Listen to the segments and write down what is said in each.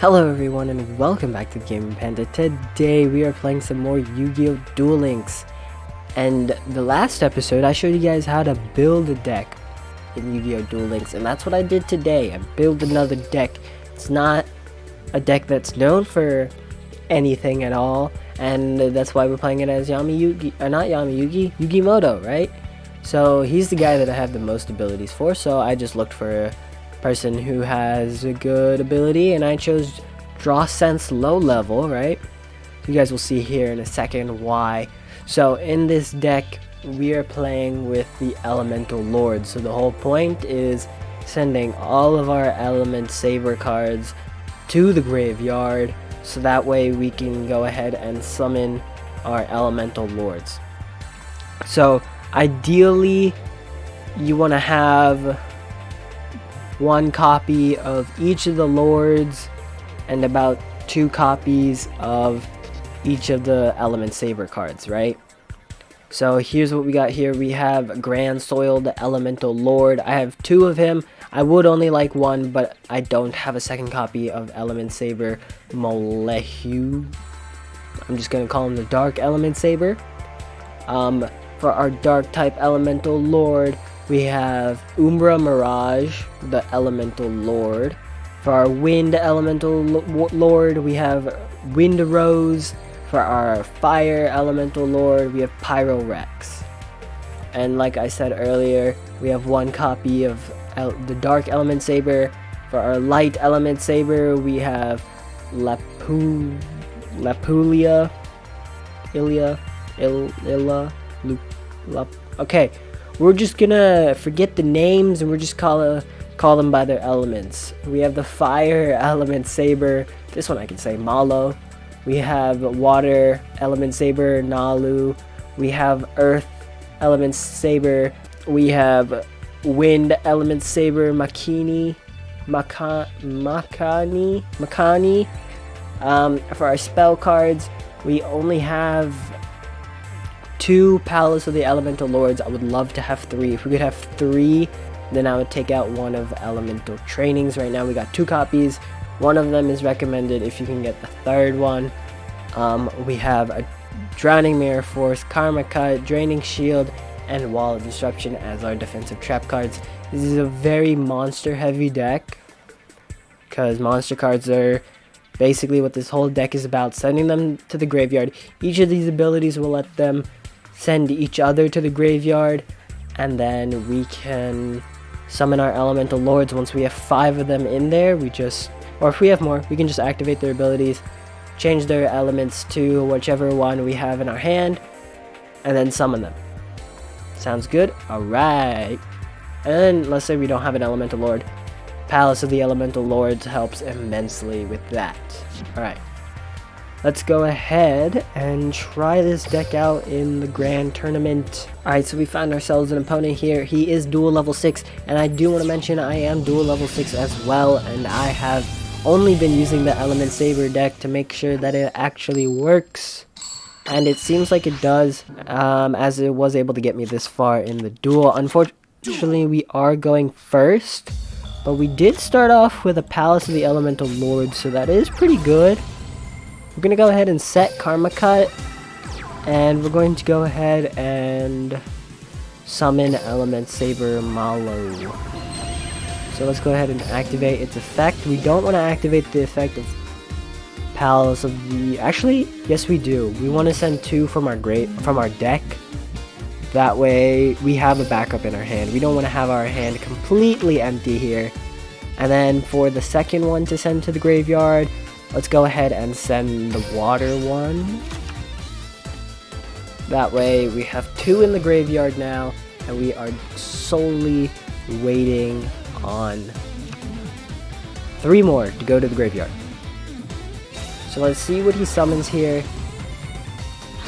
Hello everyone and welcome back to Gaming Panda. Today we are playing some more Yu-Gi-Oh! Duel Links. And the last episode I showed you guys how to build a deck in Yu-Gi-Oh! Duel Links, and that's what I did today. I built another deck. It's not a deck that's known for anything at all, and that's why we're playing it as Yugimoto, right? So he's the guy that I have the most abilities for, so I just looked for a person who has a good ability, and I chose Draw Sense low level, right? You guys will see here in a second why. So in this deck we are playing with the Elemental Lord, so the whole point is sending all of our Element Saber cards to the graveyard, so that way we can go ahead and summon our Elemental Lords. So ideally you want to have one copy of each of the lords and about 2 copies of each of the Element Saber cards, right? So here's what we got here. We have Grand Soil, the Elemental Lord. I have 2 of him. I would only like 1, but I don't have a second copy of Element Saber Molehu. I'm just gonna call him the Dark Element Saber. For our Dark type Elemental Lord, we have Umbra Mirage, the Elemental Lord. For our Wind Elemental Lord, we have Wind Rose. For our Fire Elemental Lord, we have Pyro Rex. And like I said earlier, we have 1 copy of the Dark Element Saber. For our Light Element Saber, we have Lapulia. Okay. We're just gonna forget the names and we're just call them by their elements. We have the Fire Element Saber. This one I can say Malo. We have Water Element Saber Nalu. We have Earth Element Saber. We have Wind Element Saber Makani. For our spell cards, we only have 2 Palace of the Elemental Lords. I would love to have 3. If we could have 3, then I would take out one of Elemental Trainings. Right now we got 2 copies. One of them is recommended if you can get the 3rd one. We have a Drowning Mirror Force, Karma Cut, Draining Shield, and Wall of Disruption as our defensive trap cards. This is a very monster heavy deck, because monster cards are basically what this whole deck is about, sending them to the graveyard. Each of these abilities will let them send each other to the graveyard, and then we can summon our Elemental Lords. Once we have 5 of them in there, or if we have more, we can just activate their abilities, change their elements to whichever one we have in our hand, and then summon them. Sounds good? Alright. And let's say we don't have an Elemental Lord. Palace of the Elemental Lords helps immensely with that. Alright. Let's go ahead and try this deck out in the grand tournament. Alright, so we found ourselves an opponent here. He is dual level 6, and I do want to mention I am dual level 6 as well, and I have only been using the Element Saber deck to make sure that it actually works. And it seems like it does, as it was able to get me this far in the duel. Unfortunately, we are going first, but we did start off with a Palace of the Elemental Lords, so that is pretty good. We're going to go ahead and set Karma Cut, and we're going to go ahead and summon Element Saber Malo. So let's go ahead and activate its effect. We don't want to activate the effect of Palace of the... Actually, yes we do. We want to send 2 from our deck. That way we have a backup in our hand. We don't want to have our hand completely empty here. And then for the second one to send to the graveyard, let's go ahead and send the water one. That way we have 2 in the graveyard now, and we are solely waiting on 3 more to go to the graveyard. So let's see what he summons here.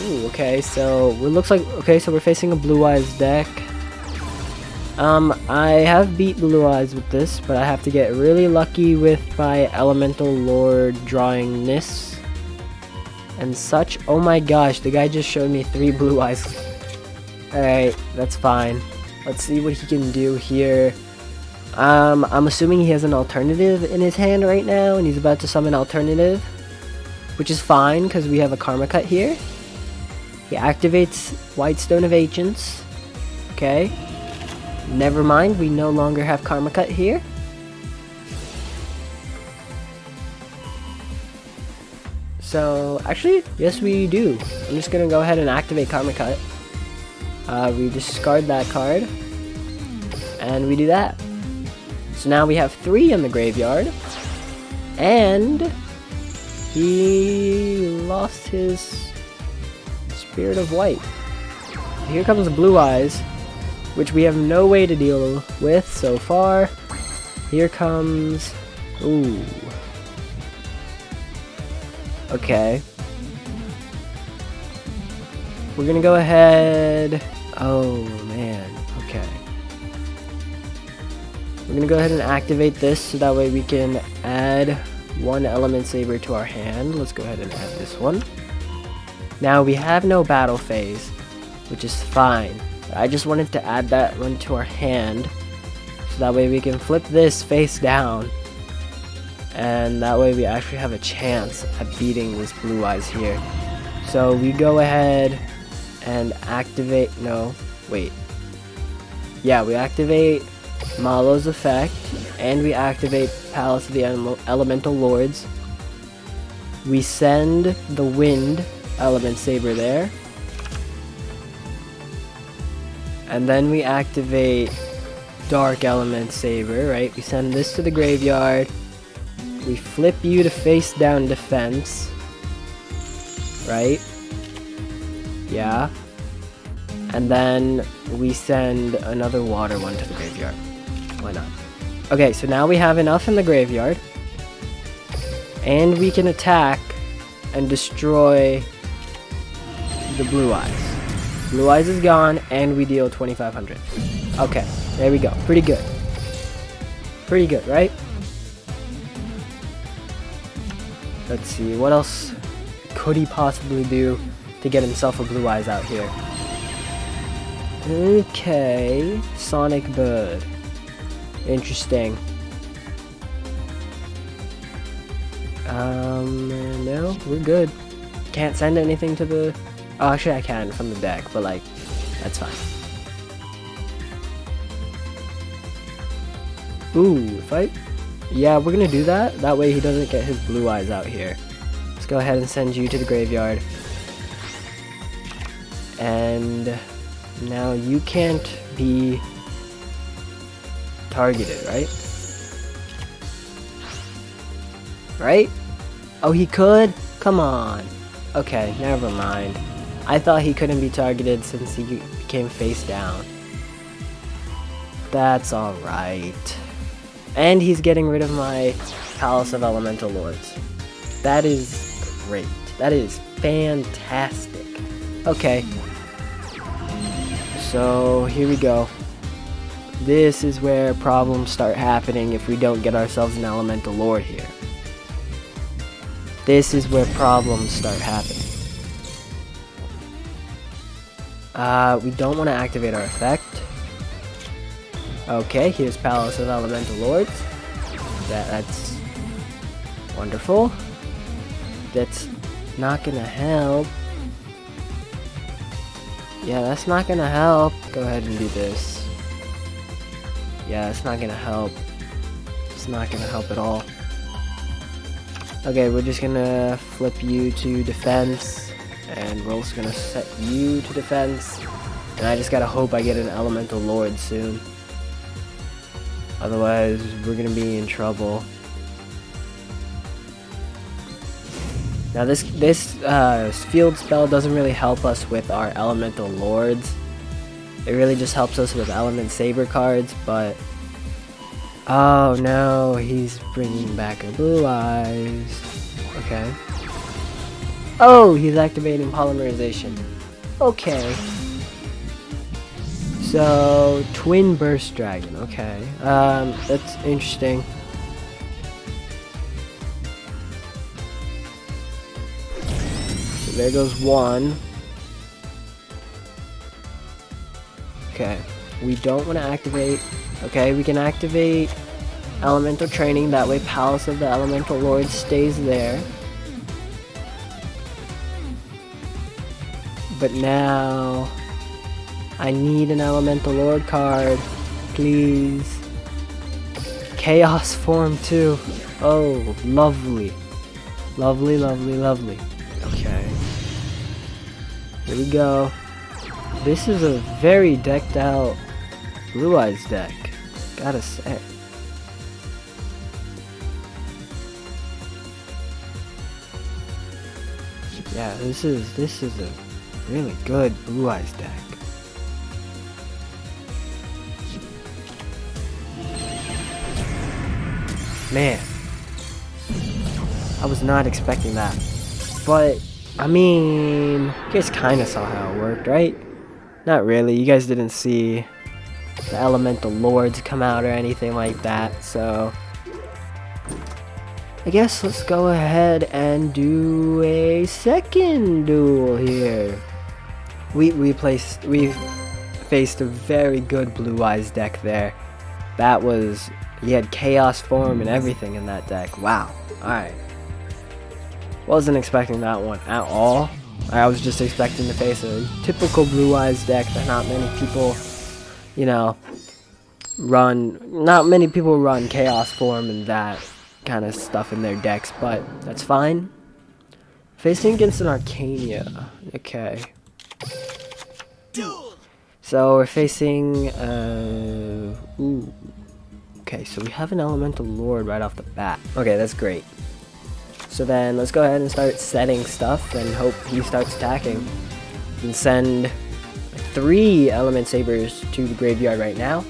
Ooh, okay, so it looks like, okay, so we're facing a Blue Eyes deck. I have beat Blue Eyes with this, but I have to get really lucky with my Elemental Lord drawing this and such. Oh my gosh, the guy just showed me 3 Blue Eyes. Alright, that's fine. Let's see what he can do here. I'm assuming he has an alternative in his hand right now, and he's about to summon alternative, which is fine because we have a Karma Cut here. He activates White Stone of Ancients. Okay. Never mind, we no longer have Karma Cut here. So, actually, yes we do. I'm just gonna go ahead and activate Karma Cut. We discard that card. And we do that. So now we have 3 in the graveyard. And he lost his Spirit of White. Here comes Blue Eyes, which we have no way to deal with so far. Here comes... Ooh. Okay. We're gonna go ahead... Oh, man. Okay. We're gonna go ahead and activate this so that way we can add 1 Element Saber to our hand. Let's go ahead and add this one. Now we have no battle phase, which is fine. I just wanted to add that one to our hand so that way we can flip this face down, and that way we actually have a chance at beating this Blue Eyes here. So we go ahead and activate... No, wait. Yeah, we activate Malo's effect, and we activate Palace of the Elemental Lords. We send the Wind Element Saber there. And then we activate Dark Element Saber, right? We send this to the graveyard. We flip you to face down defense. Right? Yeah. And then we send another water one to the graveyard. Why not? Okay, so now we have enough in the graveyard. And we can attack and destroy the Blue Eyes. Blue Eyes is gone, and we deal 2,500. Okay, there we go. Pretty good. Pretty good, right? Let's see, what else could he possibly do to get himself a Blue Eyes out here? Okay, Sonic Bird. Interesting. No, we're good. Can't send anything to the... Oh, actually I can from the deck, but like, that's fine. Ooh, fight? Yeah, we're gonna do that. That way he doesn't get his Blue Eyes out here. Let's go ahead and send you to the graveyard. And now you can't be targeted, right? Right? Oh, he could? Come on. Okay, never mind. I thought he couldn't be targeted since he became face down. That's alright. And he's getting rid of my Palace of Elemental Lords. That is great. That is fantastic. Okay. So, here we go. This is where problems start happening if we don't get ourselves an Elemental Lord here. This is where problems start happening. We don't want to activate our effect. Okay, here's Palace of Elemental Lords. That's wonderful. That's not gonna help. Yeah, that's not gonna help. Go ahead and do this. Yeah, it's not gonna help. It's not gonna help at all. Okay, we're just gonna flip you to defense, and we're also gonna set you to defense. And I just gotta hope I get an Elemental Lord soon. Otherwise, we're gonna be in trouble. Now this field spell doesn't really help us with our Elemental Lords. It really just helps us with Element Saber cards, but... Oh no, he's bringing back a Blue Eyes. Okay. Oh, he's activating Polymerization. Okay. So, Twin Burst Dragon, okay. That's interesting. So there goes one. Okay. we don't want to activate. Okay, we can activate Elemental Training. That way Palace of the Elemental Lord stays there. But now I need an Elemental Lord card. Please. Chaos form too. Oh, lovely. Lovely, lovely, lovely. Okay. Here we go. This is a very decked out Blue Eyes deck. Gotta say. Yeah, this is a really good Blue Eyes deck. Man, I was not expecting that. But, I mean, you guys kind of saw how it worked, right? Not really. You guys didn't see the Elemental Lords come out or anything like that, so I guess let's go ahead and do a second duel here. We faced a very good Blue Eyes deck there. That was, he had Chaos Form and everything in that deck. Wow. Alright. Wasn't expecting that one at all. I was just expecting to face a typical Blue Eyes deck that not many people, you know, run. Not many people run Chaos Form and that kind of stuff in their decks, but that's fine. Facing against an Arcania. Okay. So we're facing, ooh. Okay, so we have an Elemental Lord right off the bat. Okay, that's great. So then let's go ahead and start setting stuff and hope he starts attacking. And send 3 elementsabers to the graveyard right now.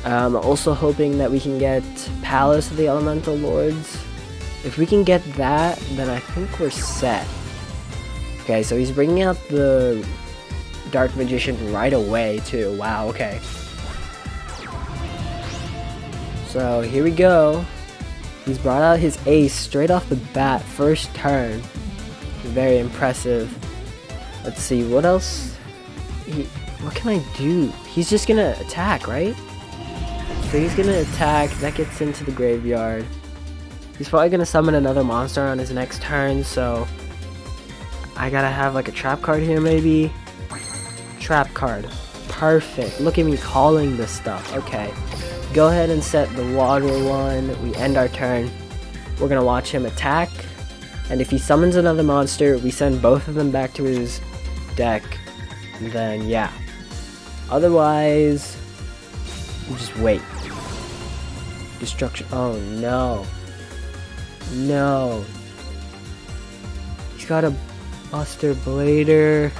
Also hoping that we can get Palace of the Elemental Lords. If we can get that, then I think we're set. Okay, so he's bringing out the Dark Magician right away too. Wow, okay. So here we go. He's brought out his ace straight off the bat, first turn. Very impressive. Let's see, what else? What can I do? He's just gonna attack, right? So he's gonna attack, that gets into the graveyard. He's probably gonna summon another monster on his next turn, so I gotta have like a trap card here maybe. Trap card. Perfect. Look at me calling this stuff. Okay. Go ahead and set the water one. We end our turn. We're gonna watch him attack. And if he summons another monster, we send both of them back to his deck. And then, yeah. Otherwise, we just wait. Destruction. Oh, no. No. He's got a Buster Blader.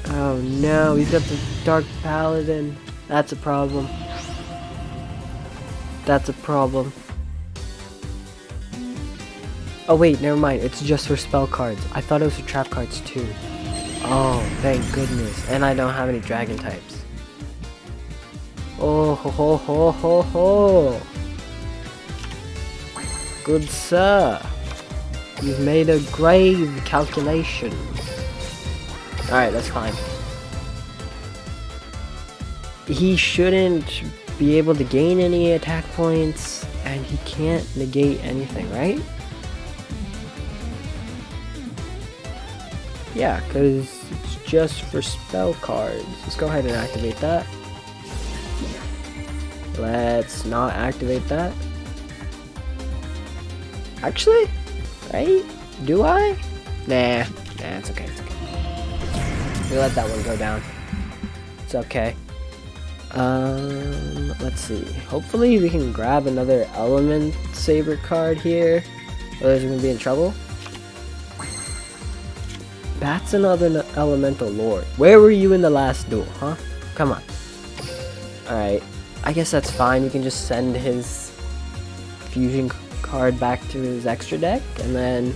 Oh, no. He's got the Dark Paladin. That's a problem. That's a problem. Oh wait, never mind. It's just for spell cards. I thought it was for trap cards too. Oh, thank goodness. And I don't have any dragon types. Oh ho ho ho ho ho. Good sir. You've made a grave calculation. Alright, that's fine. He shouldn't be able to gain any attack points, and he can't negate anything, right? Yeah, because it's just for spell cards. Let's go ahead and activate that. Let's not activate that. Actually, right? Do I? Nah, it's okay, it's okay. We let that one go down. It's okay. Let's see. Hopefully we can grab another elementsaber card here. Otherwise we're gonna be in trouble. That's another elemental lord. Where were you in the last duel, huh? Come on. Alright. I guess that's fine. We can just send his fusion card back to his extra deck, and then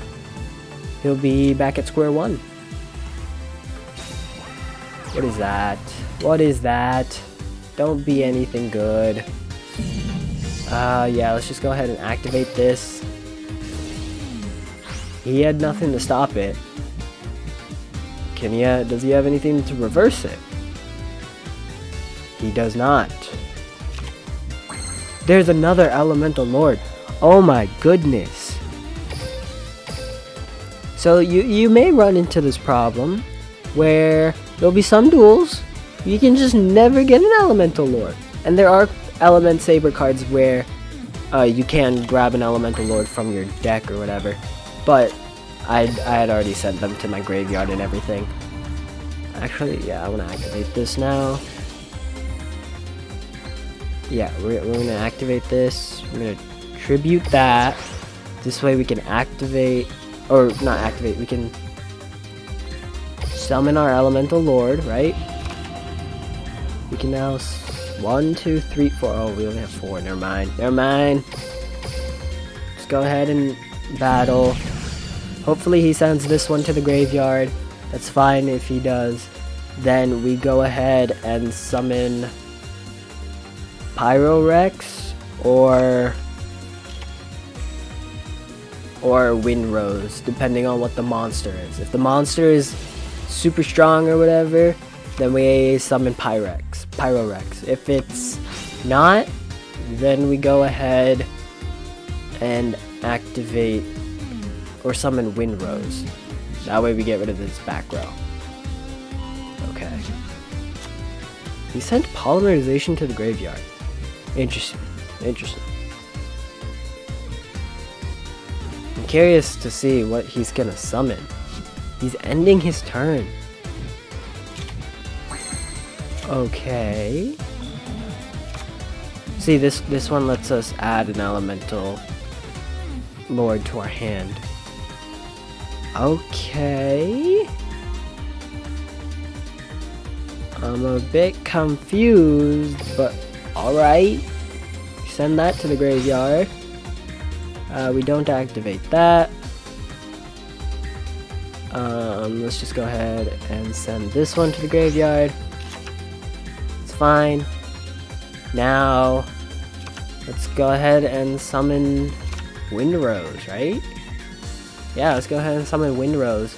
he'll be back at square one. What is that? What is that? Don't be anything good. Yeah, let's just go ahead and activate this. He had nothing to stop it. Does he have anything to reverse it? He does not. There's another elemental lord. Oh my goodness. So you may run into this problem where there'll be some duels you can just never get an elemental lord. And there are element saber cards where you can grab an elemental lord from your deck or whatever. But I had already sent them to my graveyard and everything. Actually, yeah, I want to activate this now. Yeah, we're going to activate this. We're going to tribute that. This way we can activate, or not activate, we can summon our elemental lord, right? We can now 1, 2, 3, 4. Oh, we only have 4. Never mind. Never mind. Let's go ahead and battle. Hopefully he sends this one to the graveyard. That's fine if he does. Then we go ahead and summon Pyrorex or Windrose, depending on what the monster is. If the monster is super strong or whatever, then we summon Pyrorex. If it's not, then we go ahead and activate or summon Windrose. That way we get rid of this back row. Okay. He sent Polymerization to the graveyard. Interesting. Interesting. I'm curious to see what he's gonna summon. He's ending his turn. Okay. See, this one lets us add an elemental lord to our hand. Okay. I'm a bit confused, but alright. Send that to the graveyard. We don't activate that. Let's just go ahead and send this one to the graveyard. It's fine. Now, let's go ahead and summon Windrose, right? Yeah, let's go ahead and summon Windrose.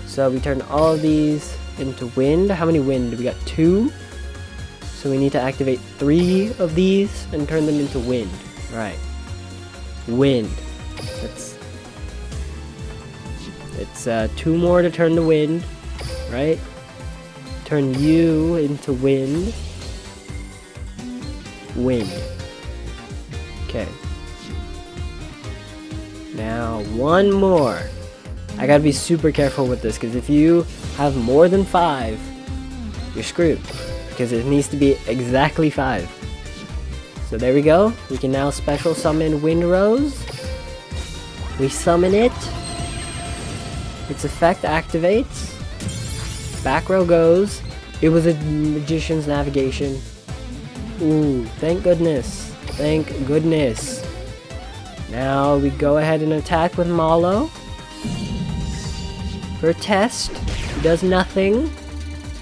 So we turn all of these into wind. How many wind? We got 2. So we need to activate 3 of these and turn them into wind. Right. Wind. It's 2 more to turn to wind. Right? Turn you into wind. Wind. Okay. Now, 1 more. I gotta be super careful with this, because if you have more than 5, you're screwed. Because it needs to be exactly 5. So there we go. We can now special summon Windrose. We summon it. Its effect activates. Back row goes. It was a Magician's Navigation. Ooh, thank goodness. Thank goodness. Now we go ahead and attack with Malo. For a test. He does nothing.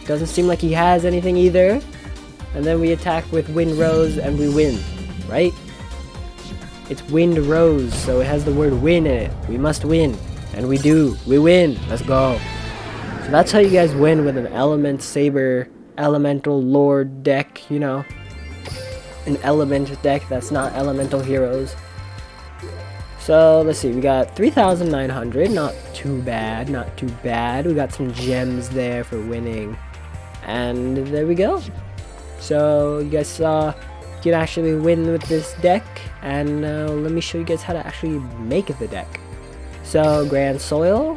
Doesn't seem like he has anything either. And then we attack with Windrose and we win. Right? It's Windrose, so it has the word win in it. We must win. And we do. We win. Let's go. So that's how you guys win with an Element Saber Elemental Lord deck, you know. An element deck that's not elemental heroes. So let's see, we got 3,900, not too bad, not too bad. We got some gems there for winning. And there we go. So you guys saw you can actually win with this deck. And let me show you guys how to actually make the deck. So Grand Soil,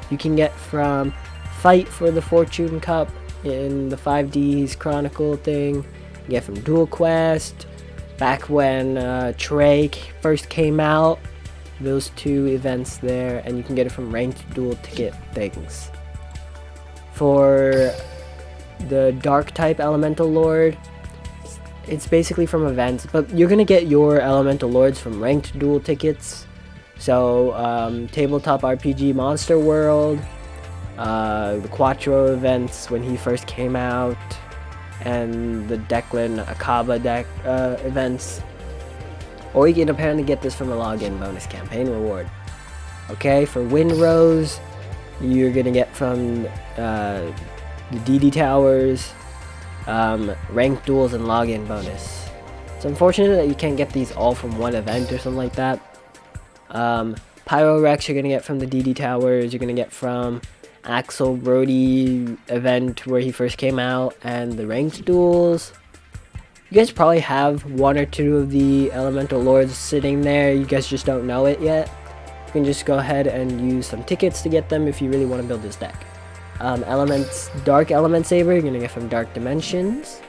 you can get from Fight for the Fortune Cup in the 5Ds Chronicle thing. You get from Duel Quest, back when Trey first came out. Those 2 events there, and you can get it from ranked duel ticket things. For the dark type elemental lord, it's basically from events, but you're gonna get your elemental lords from ranked duel tickets. So tabletop RPG Monster World, the Quattro events when he first came out, and the Declan Akaba deck events. Or you can apparently get this from a login bonus campaign reward. Okay, for Windrose, you're gonna get from the DD towers, ranked duels, and login bonus. It's unfortunate that you can't get these all from one event or something like that. Pyro Rex you're gonna get from the DD towers, you're gonna get from Axel Brody event where he first came out, and the ranked duels. You guys probably have one or two of the elemental lords sitting there, you guys just don't know it yet. You can just go ahead and use some tickets to get them if you really want to build this deck. Dark Element Saber you're gonna get from Dark Dimensions.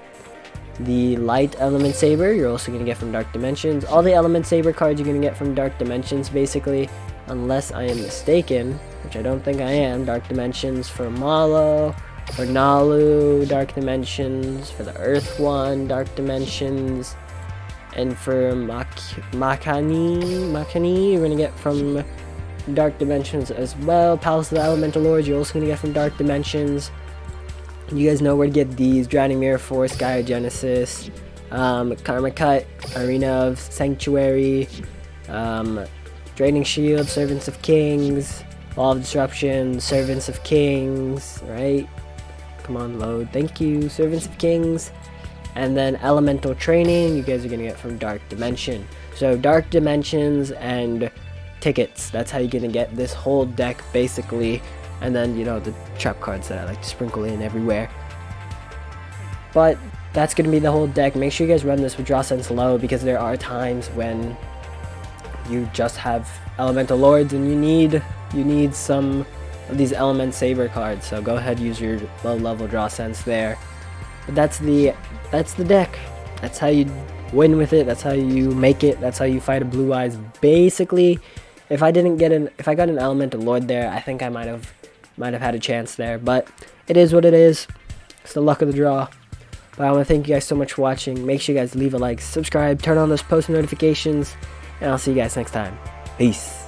The Light Element Saber you're also gonna get from Dark Dimensions. All the Element Saber cards you're gonna get from Dark Dimensions basically, unless I am mistaken, which I don't think I am. Dark Dimensions for Malo, for Nalu, Dark Dimensions for the Earth one, Dark Dimensions, and for Makani you're gonna get from Dark Dimensions as well. Palace of the Elemental Lords you're also gonna get from Dark Dimensions. You guys know where to get these: Drowning Mirror Force, Gaia Genesis, Karma Cut, Arena of Sanctuary, Draining Shield, Servants of Kings, Law of Disruption, Servants of Kings, right? Come on, load. Thank you. Servants of Kings. And then Elemental Training you guys are gonna get from Dark Dimension. So Dark Dimensions and tickets, that's how you're gonna get this whole deck basically. And then, you know, the trap cards that I like to sprinkle in everywhere. But that's gonna be the whole deck. Make sure you guys run this with draw sense low, because there are times when you just have elemental lords and you need some of these element saber cards. So go ahead, use your low level draw sense there. But that's the deck. That's how you win with it. That's how you make it. That's how you fight a blue eyes basically. If I got an elemental lord there, I think I might have had a chance there, but it is what it is. It's the luck of the draw. But I want to thank you guys so much for watching. Make sure you guys leave a like, subscribe, turn on those post notifications, and I'll see you guys next time. Peace.